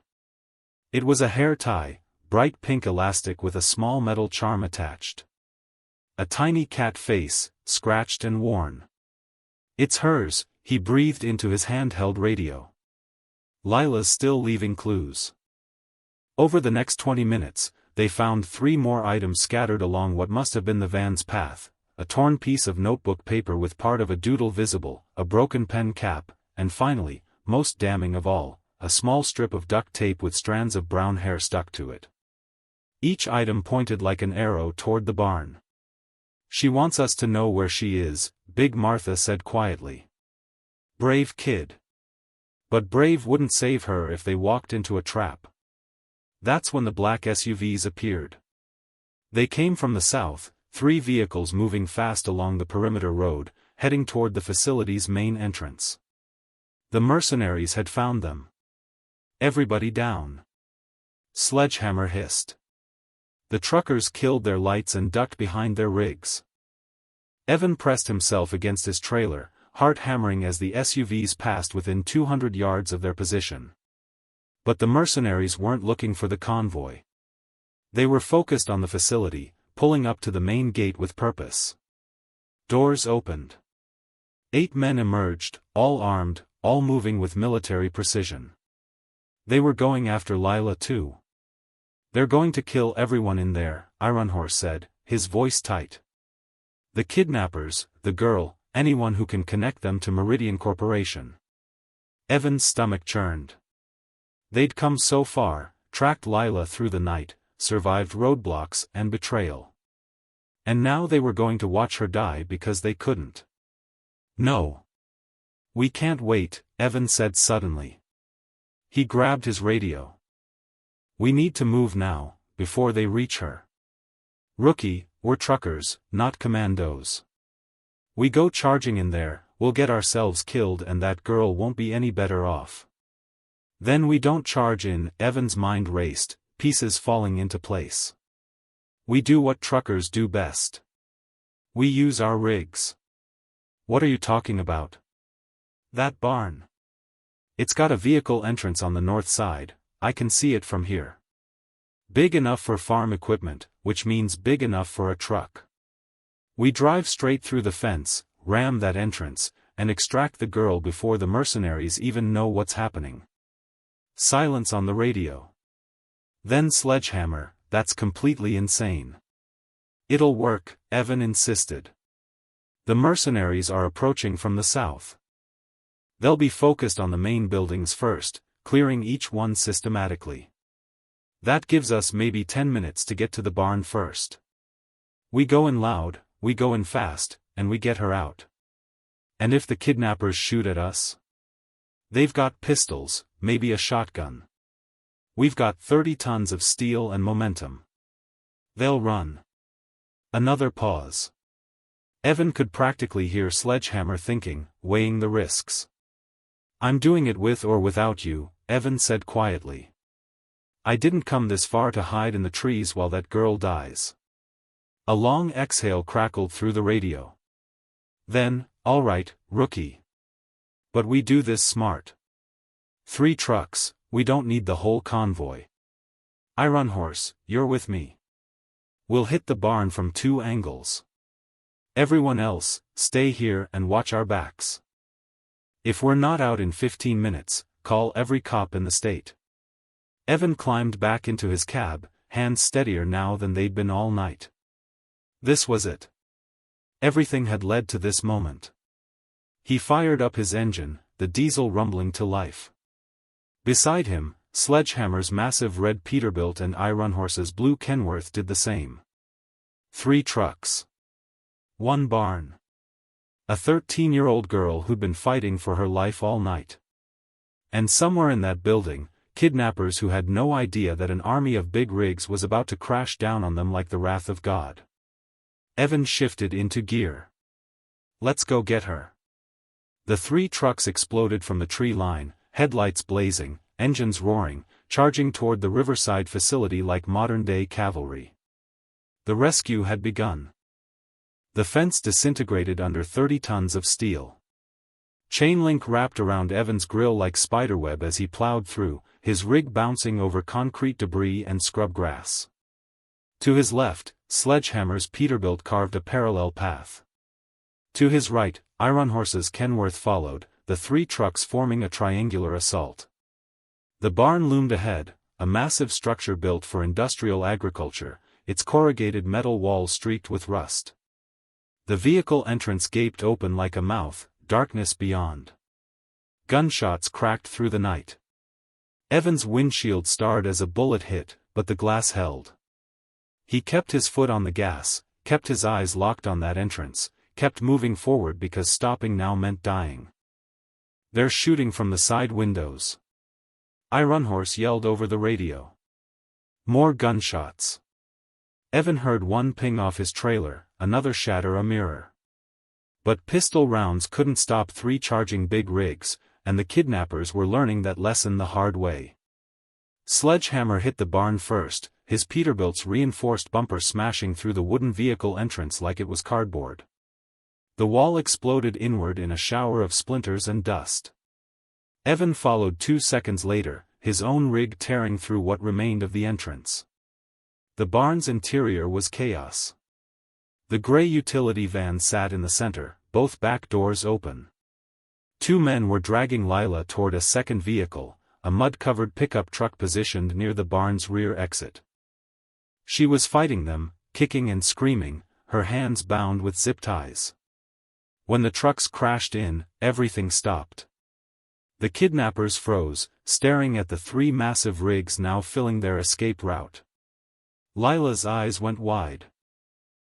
It was a hair tie, bright pink elastic with a small metal charm attached. A tiny cat face, scratched and worn. "It's hers," he breathed into his handheld radio. "Lila's still leaving clues." Over the next 20 minutes, they found 3 more items scattered along what must have been the van's path: a torn piece of notebook paper with part of a doodle visible, a broken pen cap, and finally, most damning of all, a small strip of duct tape with strands of brown hair stuck to it. Each item pointed like an arrow toward the barn. "She wants us to know where she is," Big Martha said quietly. "Brave kid. But Brave wouldn't save her if they walked into a trap." That's when the black SUVs appeared. They came from the south, 3 vehicles moving fast along the perimeter road, heading toward the facility's main entrance. The mercenaries had found them. "Everybody down," Sledgehammer hissed. The truckers killed their lights and ducked behind their rigs. Evan pressed himself against his trailer, heart hammering as the SUVs passed within 200 yards of their position. But the mercenaries weren't looking for the convoy. They were focused on the facility, pulling up to the main gate with purpose. Doors opened. 8 men emerged, all armed, all moving with military precision. They were going after Lila too. "They're going to kill everyone in there," Ironhorse said, his voice tight. "The kidnappers, the girl, anyone who can connect them to Meridian Corporation." Evan's stomach churned. They'd come so far, tracked Lila through the night, survived roadblocks and betrayal. And now they were going to watch her die because they couldn't. "No. We can't wait," Evan said suddenly. He grabbed his radio. "We need to move now, before they reach her. Rookie, we're truckers, not commandos. We go charging in there, we'll get ourselves killed and that girl won't be any better off. Then we don't charge in." Evan's mind raced, pieces falling into place. "We do what truckers do best. We use our rigs." "What are you talking about?" "That barn. It's got a vehicle entrance on the north side. I can see it from here. Big enough for farm equipment, which means big enough for a truck. We drive straight through the fence, ram that entrance, and extract the girl before the mercenaries even know what's happening." Silence on the radio. Then Sledgehammer, "That's completely insane." "It'll work," Evan insisted. "The mercenaries are approaching from the south. They'll be focused on the main buildings first, clearing each one systematically. That gives us maybe 10 minutes to get to the barn first. We go in loud, we go in fast, and we get her out. And if the kidnappers shoot at us? They've got pistols, maybe a shotgun. We've got 30 tons of steel and momentum. They'll run." Another pause. Evan could practically hear Sledgehammer thinking, weighing the risks. "I'm doing it with or without you," Evan said quietly. "I didn't come this far to hide in the trees while that girl dies." A long exhale crackled through the radio. Then, "All right, Rookie. But we do this smart. 3 trucks, We don't need the whole convoy. Iron Horse, you're with me. We'll hit the barn from 2 angles. Everyone else, stay here and watch our backs. If we're not out in 15 minutes, call every cop in the state. Evan climbed back into his cab, hands steadier now than they'd been all night. This was it. Everything had led to this moment. He fired up his engine, the diesel rumbling to life. Beside him, Sledgehammer's massive red Peterbilt and Iron Horse's blue Kenworth did the same. 3 trucks. 1 barn. A 13-year-old girl who'd been fighting for her life all night. And somewhere in that building, kidnappers who had no idea that an army of big rigs was about to crash down on them like the wrath of God. Evan shifted into gear. Let's go get her. The 3 trucks exploded from the tree line, headlights blazing, engines roaring, charging toward the Riverside facility like modern-day cavalry. The rescue had begun. The fence disintegrated under 30 tons of steel. Chain link wrapped around Evan's grill like spiderweb as he plowed through, his rig bouncing over concrete debris and scrub grass. To his left, Sledgehammer's Peterbilt carved a parallel path. To his right, Iron Horse's Kenworth followed, the 3 trucks forming a triangular assault. The barn loomed ahead, a massive structure built for industrial agriculture, its corrugated metal walls streaked with rust. The vehicle entrance gaped open like a mouth, darkness beyond. Gunshots cracked through the night. Evan's windshield starred as a bullet hit, but the glass held. He kept his foot on the gas, kept his eyes locked on that entrance, kept moving forward because stopping now meant dying. They're shooting from the side windows. Iron Horse yelled over the radio. More gunshots. Evan heard one ping off his trailer, another shatter a mirror. But pistol rounds couldn't stop 3 charging big rigs, and the kidnappers were learning that lesson the hard way. Sledgehammer hit the barn first, his Peterbilt's reinforced bumper smashing through the wooden vehicle entrance like it was cardboard. The wall exploded inward in a shower of splinters and dust. Evan followed 2 seconds later, his own rig tearing through what remained of the entrance. The barn's interior was chaos. The gray utility van sat in the center, both back doors open. 2 men were dragging Lila toward a second vehicle, a mud-covered pickup truck positioned near the barn's rear exit. She was fighting them, kicking and screaming, her hands bound with zip ties. When the trucks crashed in, everything stopped. The kidnappers froze, staring at the 3 massive rigs now filling their escape route. Lila's eyes went wide.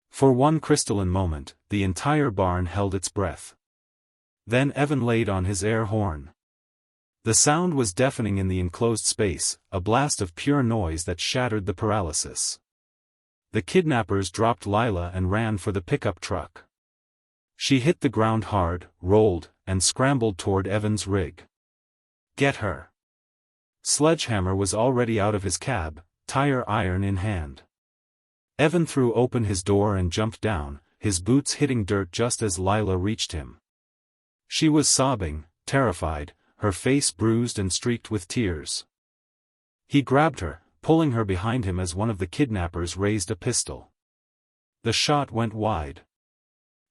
For one crystalline moment, the entire barn held its breath. Then Evan laid on his air horn. The sound was deafening in the enclosed space, a blast of pure noise that shattered the paralysis. The kidnappers dropped Lila and ran for the pickup truck. She hit the ground hard, rolled, and scrambled toward Evan's rig. Get her. Sledgehammer was already out of his cab, tire iron in hand. Evan threw open his door and jumped down, his boots hitting dirt just as Lila reached him. She was sobbing, terrified, her face bruised and streaked with tears. He grabbed her, pulling her behind him as one of the kidnappers raised a pistol. The shot went wide.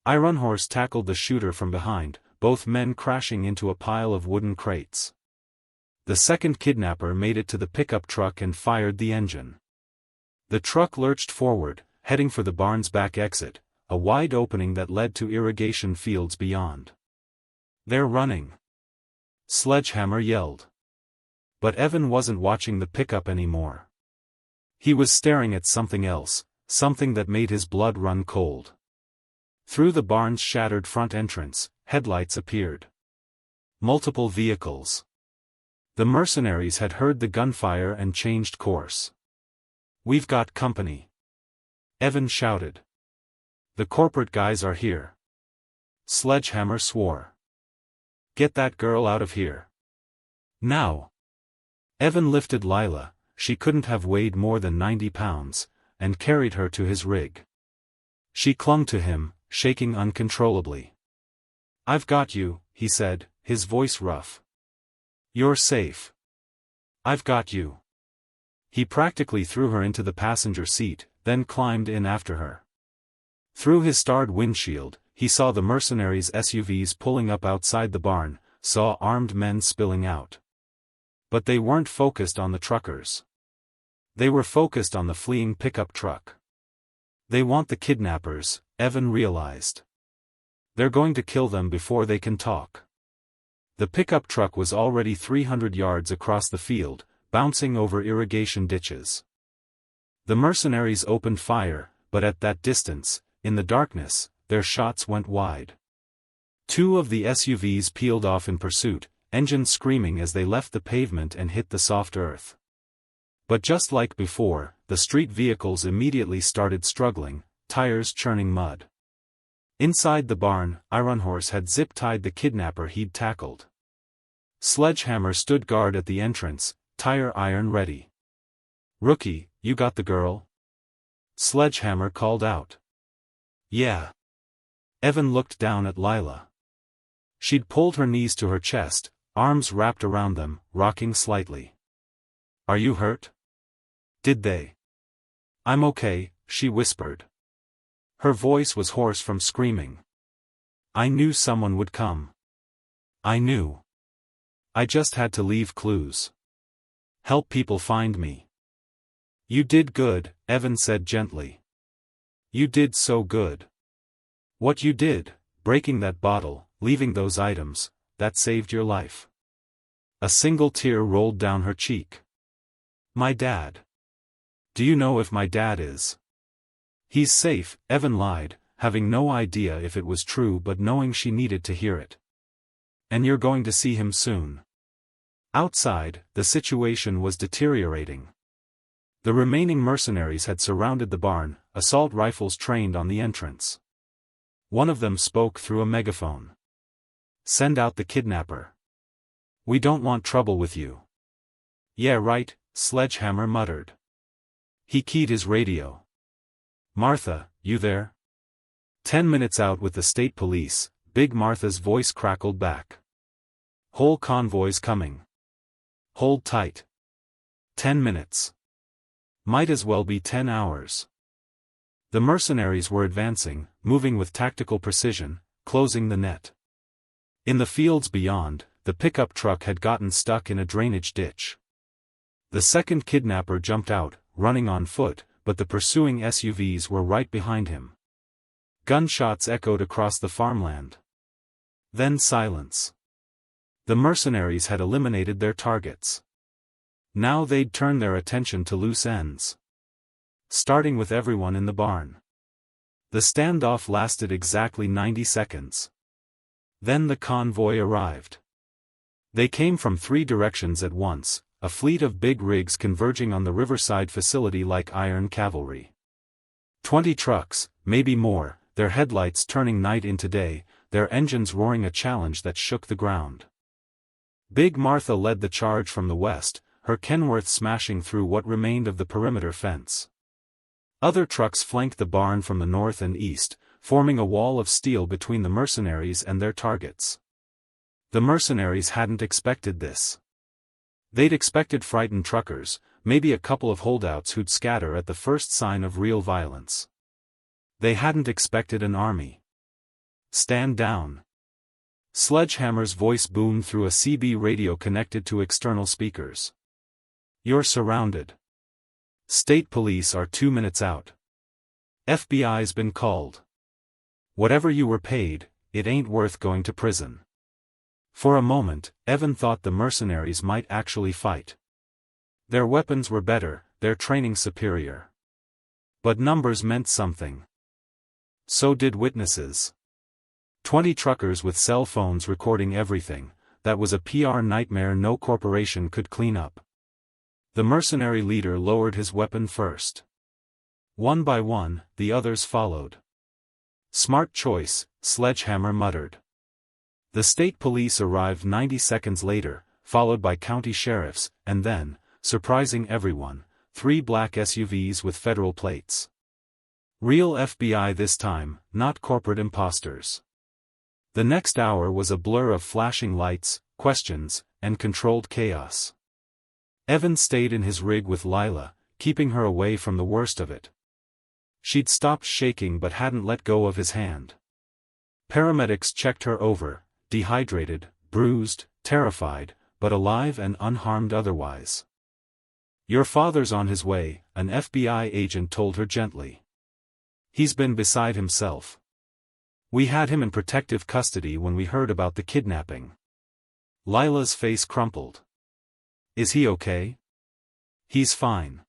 Iron Horse tackled the shooter from behind, both men crashing into a pile of wooden crates. The second kidnapper made it to the pickup truck and fired the engine. The truck lurched forward, heading for the barn's back exit, a wide opening that led to irrigation fields beyond. They're running. Sledgehammer yelled. But Evan wasn't watching the pickup anymore. He was staring at something else, something that made his blood run cold. Through the barn's shattered front entrance, headlights appeared. Multiple vehicles. The mercenaries had heard the gunfire and changed course. We've got company. Evan shouted. The corporate guys are here. Sledgehammer swore. Get that girl out of here. Now. Evan lifted Lila, she couldn't have weighed more than 90 pounds, and carried her to his rig. She clung to him, shaking uncontrollably. I've got you, he said, his voice rough. You're safe. I've got you. He practically threw her into the passenger seat, then climbed in after her. Through his starred windshield, he saw the mercenaries' SUVs pulling up outside the barn, saw armed men spilling out. But they weren't focused on the truckers. They were focused on the fleeing pickup truck. They want the kidnappers, Evan realized. They're going to kill them before they can talk. The pickup truck was already 300 yards across the field, bouncing over irrigation ditches. The mercenaries opened fire, but at that distance, in the darkness, their shots went wide. Two of the SUVs peeled off in pursuit, engines screaming as they left the pavement and hit the soft earth. But just like before, the street vehicles immediately started struggling, tires churning mud. Inside the barn, Ironhorse had zip-tied the kidnapper he'd tackled. Sledgehammer stood guard at the entrance, tire iron ready. "Rookie, you got the girl?" Sledgehammer called out. "Yeah." Evan looked down at Lila. She'd pulled her knees to her chest, arms wrapped around them, rocking slightly. "Are you hurt?" "Did they?" "I'm okay," she whispered. Her voice was hoarse from screaming. "I knew someone would come. I knew. I just had to leave clues. Help people find me." "You did good," Evan said gently. "You did so good. What you did, breaking that bottle, leaving those items, that saved your life." A single tear rolled down her cheek. "My dad. Do you know if my dad is?" "He's safe," Evan lied, having no idea if it was true but knowing she needed to hear it. "And you're going to see him soon." Outside, the situation was deteriorating. The remaining mercenaries had surrounded the barn, assault rifles trained on the entrance. One of them spoke through a megaphone. "Send out the kidnapper. We don't want trouble with you." "Yeah right," Sledgehammer muttered. He keyed his radio. "Martha, you there?" 10 minutes out with the state police, Big Martha's voice crackled back. "Whole convoy's coming. Hold tight. 10 minutes. Might as well be 10 hours. The mercenaries were advancing, moving with tactical precision, closing the net. In the fields beyond, the pickup truck had gotten stuck in a drainage ditch. The second kidnapper jumped out, running on foot, but the pursuing SUVs were right behind him. Gunshots echoed across the farmland. Then silence. The mercenaries had eliminated their targets. Now they'd turn their attention to loose ends. Starting with everyone in the barn. The standoff lasted exactly 90 seconds. Then the convoy arrived. They came from 3 directions at once, a fleet of big rigs converging on the riverside facility like iron cavalry. 20 trucks, maybe more, their headlights turning night into day, their engines roaring a challenge that shook the ground. Big Martha led the charge from the west, her Kenworth smashing through what remained of the perimeter fence. Other trucks flanked the barn from the north and east, forming a wall of steel between the mercenaries and their targets. The mercenaries hadn't expected this. They'd expected frightened truckers, maybe a couple of holdouts who'd scatter at the first sign of real violence. They hadn't expected an army. "Stand down." Sledgehammer's voice boomed through a CB radio connected to external speakers. "You're surrounded. State police are 2 minutes out. FBI's been called. Whatever you were paid, it ain't worth going to prison." For a moment, Evan thought the mercenaries might actually fight. Their weapons were better, their training superior. But numbers meant something. So did witnesses. 20 truckers with cell phones recording everything, that was a PR nightmare no corporation could clean up. The mercenary leader lowered his weapon first. One by one, the others followed. "Smart choice," Sledgehammer muttered. The state police arrived 90 seconds later, followed by county sheriffs, and then, surprising everyone, 3 black SUVs with federal plates. Real FBI this time, not corporate imposters. The next hour was a blur of flashing lights, questions, and controlled chaos. Evan stayed in his rig with Lila, keeping her away from the worst of it. She'd stopped shaking but hadn't let go of his hand. Paramedics checked her over, dehydrated, bruised, terrified, but alive and unharmed otherwise. "Your father's on his way," an FBI agent told her gently. "He's been beside himself. We had him in protective custody when we heard about the kidnapping." Lila's face crumpled. "Is he okay?" "He's fine.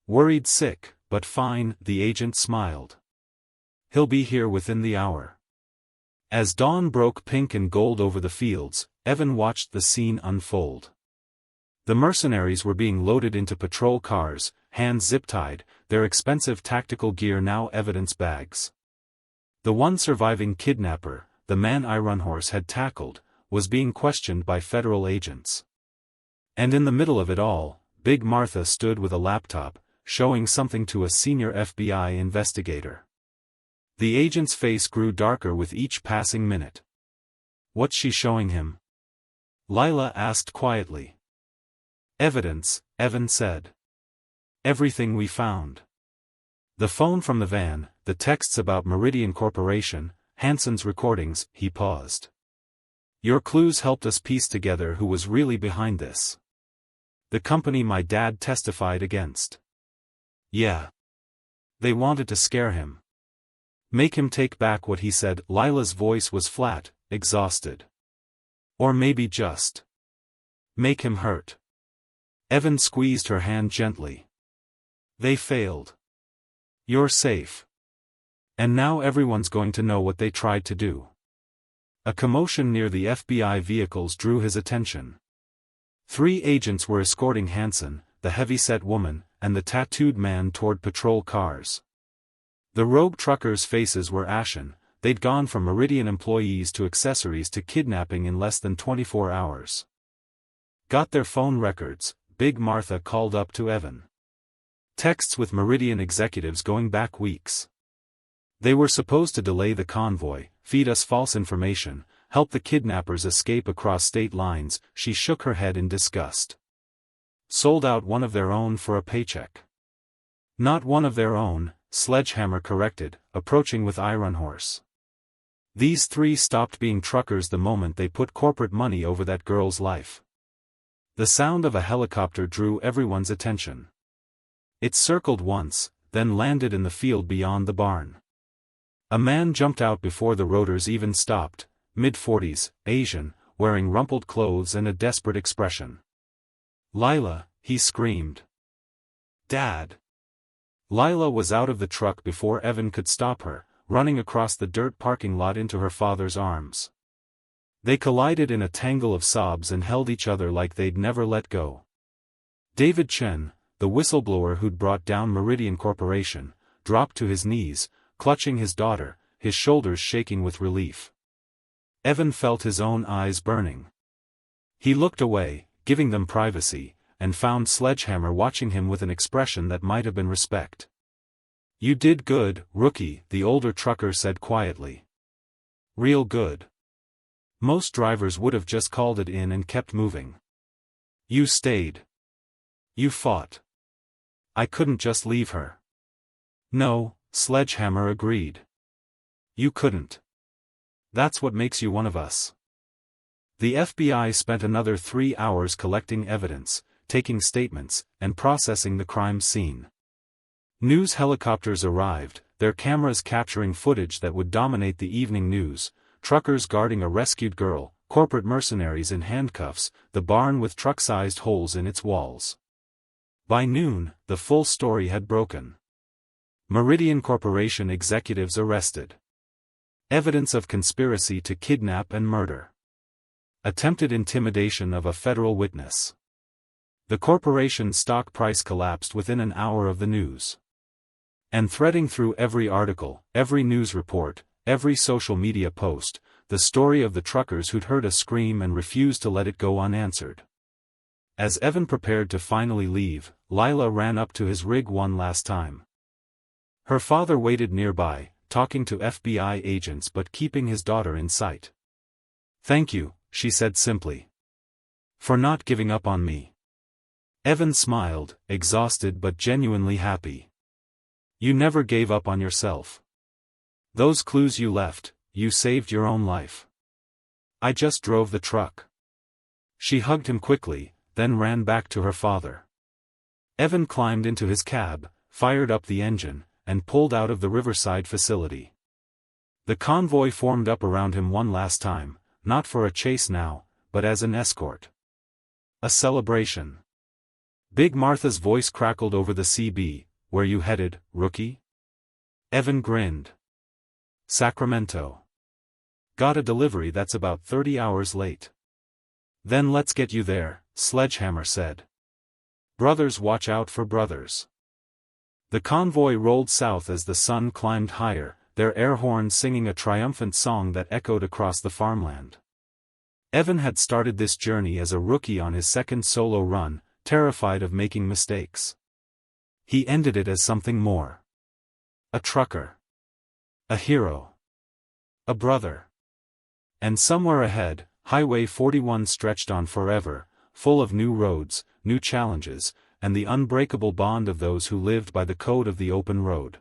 Worried sick, but fine," the agent smiled. "He'll be here within the hour." As dawn broke pink and gold over the fields, Evan watched the scene unfold. The mercenaries were being loaded into patrol cars, hands zip-tied, their expensive tactical gear now evidence bags. The one surviving kidnapper, the man Ironhorse had tackled, was being questioned by federal agents. And in the middle of it all, Big Martha stood with a laptop, showing something to a senior FBI investigator. The agent's face grew darker with each passing minute. "What's she showing him?" Lila asked quietly. "Evidence," Evan said. "Everything we found. The phone from the van, the texts about Meridian Corporation, Hansen's recordings." He paused. "Your clues helped us piece together who was really behind this. The company my dad testified against." "Yeah. They wanted to scare him. Make him take back what he said." Lila's voice was flat, exhausted. "Or maybe just make him hurt." Evan squeezed her hand gently. "They failed. You're safe. And now everyone's going to know what they tried to do." A commotion near the FBI vehicles drew his attention. 3 agents were escorting Hansen, the heavy-set woman, and the tattooed man toward patrol cars. The rogue truckers' faces were ashen. They'd gone from Meridian employees to accessories to kidnapping in less than 24 hours. "Got their phone records," Big Martha called up to Evan. "Texts with Meridian executives going back weeks. They were supposed to delay the convoy, feed us false information, help the kidnappers escape across state lines." She shook her head in disgust. "Sold out one of their own for a paycheck." "Not one of their own," Sledgehammer corrected, approaching with Ironhorse. "These 3 stopped being truckers the moment they put corporate money over that girl's life." The sound of a helicopter drew everyone's attention. It circled once, then landed in the field beyond the barn. A man jumped out before the rotors even stopped, mid-40s, Asian, wearing rumpled clothes and a desperate expression. "Lila," he screamed. "Dad!" Lila was out of the truck before Evan could stop her, running across the dirt parking lot into her father's arms. They collided in a tangle of sobs and held each other like they'd never let go. David Chen, the whistleblower who'd brought down Meridian Corporation, dropped to his knees, clutching his daughter, his shoulders shaking with relief. Evan felt his own eyes burning. He looked away, giving them privacy, and found Sledgehammer watching him with an expression that might have been respect. "You did good, rookie," the older trucker said quietly. "Real good. Most drivers would have just called it in and kept moving. You stayed. You fought. I couldn't just leave her." "No," Sledgehammer agreed. "You couldn't. That's what makes you one of us." The FBI spent another 3 hours collecting evidence, taking statements, and processing the crime scene. News helicopters arrived, their cameras capturing footage that would dominate the evening news: truckers guarding a rescued girl, corporate mercenaries in handcuffs, the barn with truck-sized holes in its walls. By noon, the full story had broken. Meridian Corporation executives arrested. Evidence of conspiracy to kidnap and murder. Attempted intimidation of a federal witness. The corporation's stock price collapsed within an hour of the news. And threading through every article, every news report, every social media post, the story of the truckers who'd heard a scream and refused to let it go unanswered. As Evan prepared to finally leave, Lila ran up to his rig one last time. Her father waited nearby, talking to FBI agents but keeping his daughter in sight. "Thank you," she said simply. "For not giving up on me. Evan smiled, exhausted but genuinely happy. You never gave up on yourself. Those clues you left, you saved your own life. I just drove the truck. She hugged him quickly, then ran back to her father. Evan climbed into his cab, fired up the engine, and pulled out of the Riverside facility. The convoy formed up around him one last time, not for a chase now, but as an escort. A celebration. Big Martha's voice crackled over the CB, "Where you headed, rookie?" Evan grinned. "Sacramento. Got a delivery that's about 30 hours late." "Then let's get you there," Sledgehammer said. "Brothers watch out for brothers." The convoy rolled south as the sun climbed higher, their air horns singing a triumphant song that echoed across the farmland. Evan had started this journey as a rookie on his second solo run, terrified of making mistakes. He ended it as something more. A trucker. A hero. A brother. And somewhere ahead, Highway 41 stretched on forever, full of new roads, new challenges, and the unbreakable bond of those who lived by the code of the open road.